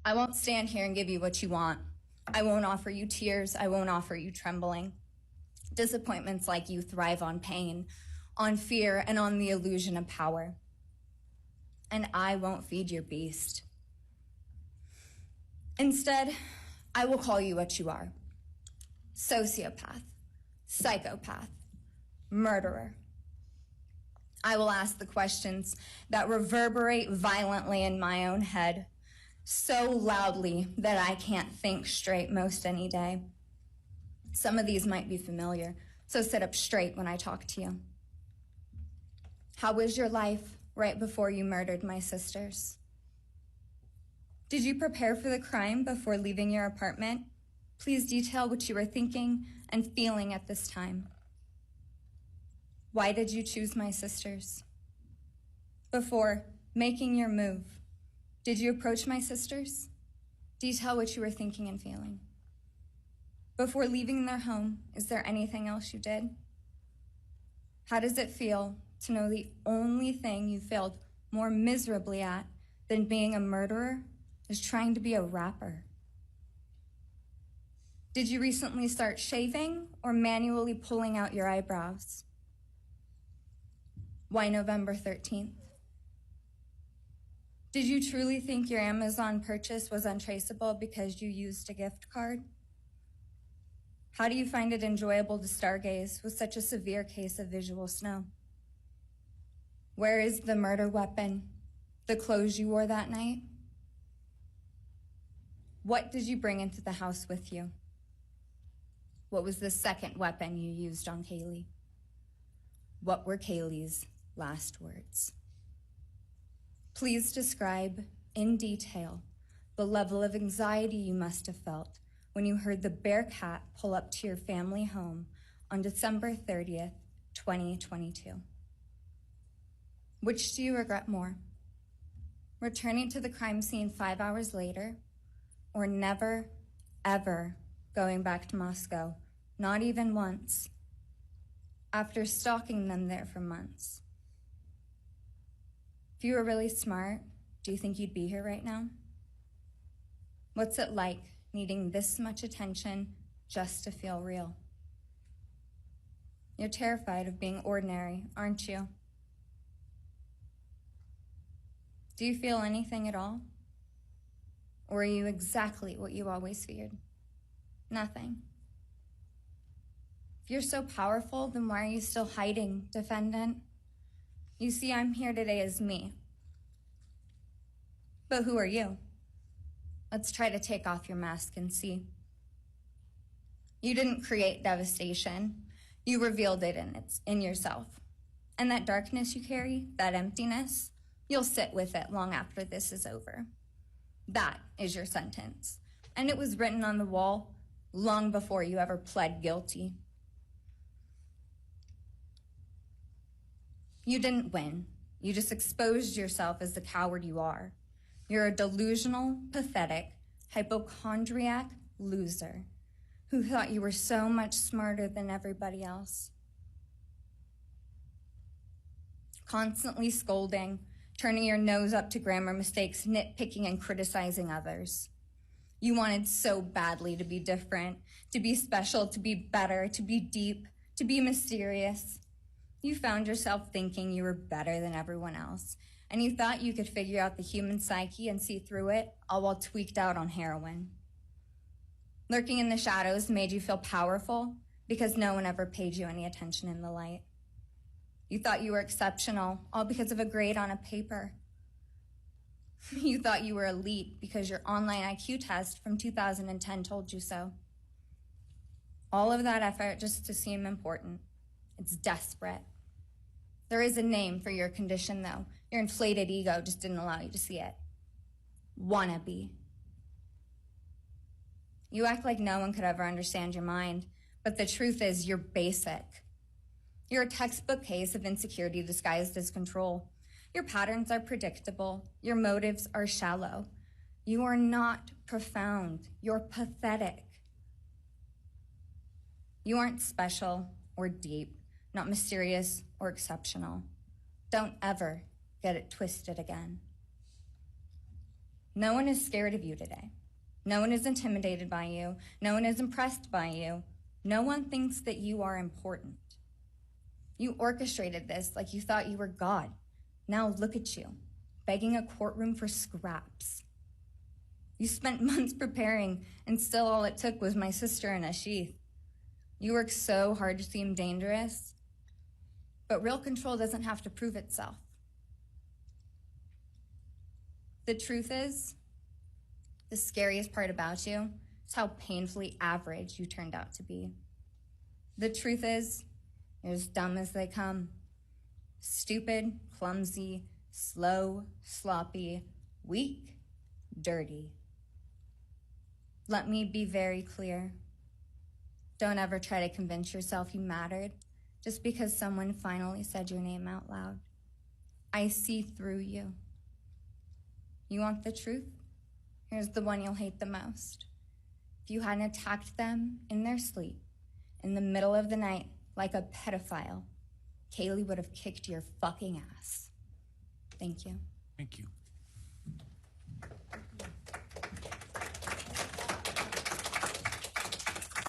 I won't stand here and give you what you want. I won't offer you tears. I won't offer you trembling. Disappointments like you thrive on pain, on fear, and on the illusion of power. And I won't feed your beast. Instead, I will call you what you are: sociopath, psychopath, murderer. I will ask the questions that reverberate violently in my own head, so loudly that I can't think straight most any day. Some of these might be familiar, so sit up straight when I talk to you. How was your life right before you murdered my sisters? Did you prepare for the crime before leaving your apartment? Please detail what you were thinking and feeling at this time. Why did you choose my sisters? Before making your move, did you approach my sisters? Detail what you were thinking and feeling. Before leaving their home, is there anything else you did? How does it feel to know the only thing you failed more miserably at than being a murderer is trying to be a rapper? Did you recently start shaving or manually pulling out your eyebrows? Why November 13th? Did you truly think your Amazon purchase was untraceable because you used a gift card? How do you find it enjoyable to stargaze with such a severe case of visual snow? Where is the murder weapon, the clothes you wore that night? What did you bring into the house with you? What was the second weapon you used on Kaylee? What were Kaylee's last words? Please describe in detail the level of anxiety you must have felt when you heard the Bearcat pull up to your family home on December 30th, 2022. Which do you regret more? Returning to the crime scene 5 hours later, or never, ever going back to Moscow, not even once, after stalking them there for months? If you were really smart, do you think you'd be here right now? What's it like needing this much attention just to feel real? You're terrified of being ordinary, aren't you? Do you feel anything at all? Or are you exactly what you always feared? Nothing. If you're so powerful, then why are you still hiding, defendant? You see, I'm here today as me. But who are you? Let's try to take off your mask and see. You didn't create devastation. You revealed it in yourself. And that darkness you carry, that emptiness, you'll sit with it long after this is over. That is your sentence. And it was written on the wall long before you ever pled guilty. You didn't win. You just exposed yourself as the coward you are. You're a delusional, pathetic, hypochondriac loser who thought you were so much smarter than everybody else. Constantly scolding, turning your nose up to grammar mistakes, nitpicking and criticizing others. You wanted so badly to be different, to be special, to be better, to be deep, to be mysterious. You found yourself thinking you were better than everyone else, and you thought you could figure out the human psyche and see through it, all while tweaked out on heroin. Lurking in the shadows made you feel powerful because no one ever paid you any attention in the light. You thought you were exceptional, all because of a grade on a paper. You thought you were elite because your online IQ test from 2010 told you so. All of that effort just to seem important. It's desperate. There is a name for your condition, though. Your inflated ego just didn't allow you to see it. Wannabe. You act like no one could ever understand your mind, but the truth is you're basic. You're a textbook case of insecurity disguised as control. Your patterns are predictable. Your motives are shallow. You are not profound. You're pathetic. You aren't special or deep, not mysterious or exceptional. Don't ever get it twisted again. No one is scared of you today. No one is intimidated by you. No one is impressed by you. No one thinks that you are important. You orchestrated this like you thought you were God. Now look at you, begging a courtroom for scraps. You spent months preparing, and still all it took was my sister in a sheath. You work so hard to seem dangerous, but real control doesn't have to prove itself. The truth is, the scariest part about you is how painfully average you turned out to be. The truth is, you're as dumb as they come. Stupid, clumsy, slow, sloppy, weak, dirty. Let me be very clear. Don't ever try to convince yourself you mattered just because someone finally said your name out loud. I see through you. You want the truth? Here's the one you'll hate the most. If you hadn't attacked them in their sleep, in the middle of the night, like a pedophile, Kaylee would have kicked your fucking ass. Thank you. Thank you.